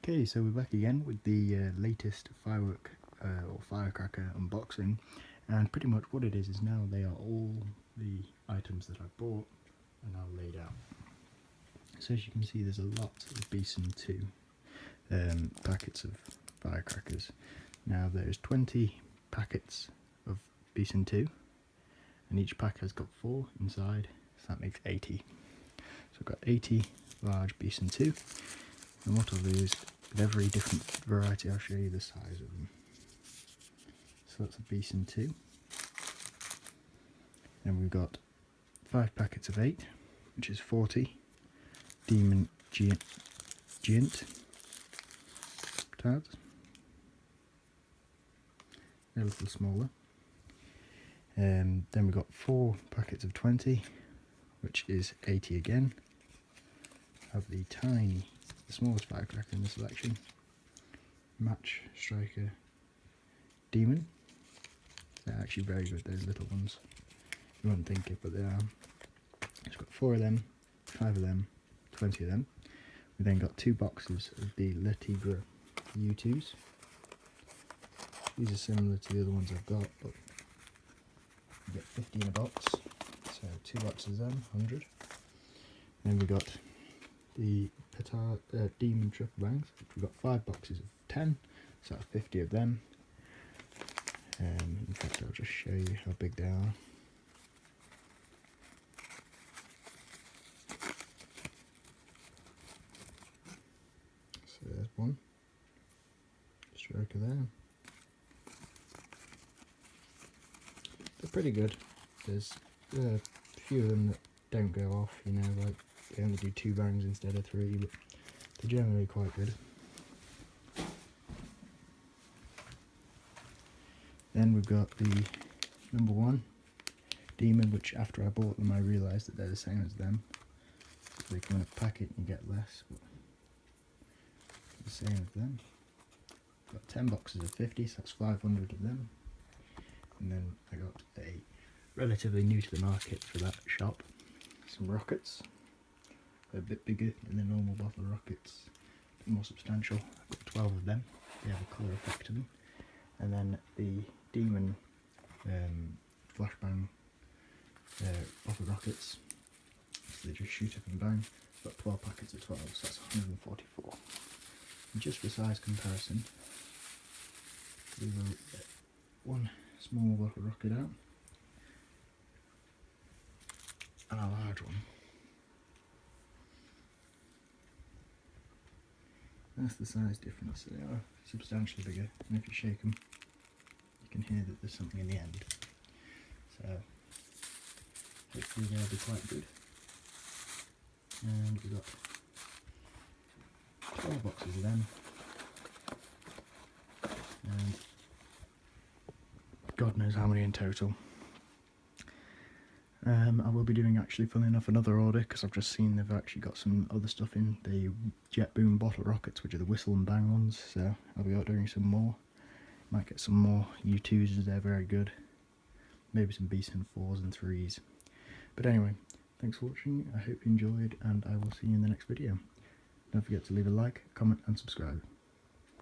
Okay, so we're back again with the latest firework or firecracker unboxing, and pretty much what it is now they are all the items that I bought and now laid out. So as you can see, there's a lot of pt2 packets of firecrackers. Now there's 20 packets of pt2 and each pack has got 4 inside, so that makes 80. So I've got 80 large pt2, and what I'll do is with every different variety I'll show you the size of them. So that's a pt2. Then we've got 5 packets of 8, which is 40 demon giant tabs. They're a little smaller. Then we've got 4 packets of 20, which is 80 again. Have the smallest firecracker in the selection, match striker demon. They're actually very good, those little ones. You wouldn't think it, but they are. It's got 4 of them, 5 of them, 20 of them. We then got 2 boxes of the Le Tigre U2s. These are similar to the other ones I've got, but you get 50 in a box, so 2 boxes of them, 100. Then we got the demon triple bangs, which we've got 5 boxes of 10, so that's 50 of them. In fact, I'll just show you how big they are. So there's one striker there. They're pretty good. There's a few of them that don't go off, you know, like they only do 2 bangs instead of 3, but they're generally quite good. Then we've got the number 1 demon, which after I bought them I realised that they're the same as them. So they come in a packet and you get less, but the same as them. Got 10 boxes of 50, so that's 500 of them. And then I got a relatively new to the market for that shop, some rockets. They're a bit bigger than the normal bottle rockets, a bit more substantial. I've got 12 of them. They have a colour effect to them. And then the demon flashbang bottle rockets, so they just shoot up and bang. I've got 12 packets of 12, so that's 144. And just for size comparison, we will get 1 small bottle rocket out and a large one. That's the size difference. They are substantially bigger, and if you shake them you can hear that there's something in the end, so hopefully they'll be quite good. And we've got 12 boxes of them, and God knows how many in total. I will be doing, actually, funnily enough, another order, because I've just seen they've actually got some other stuff in, the jet boom bottle rockets, which are the whistle and bang ones, so I'll be ordering some more. Might get some more U2s as they're very good, maybe some bt4s and 3s. But anyway, thanks for watching, I hope you enjoyed, and I will see you in the next video. Don't forget to leave a like, comment and subscribe.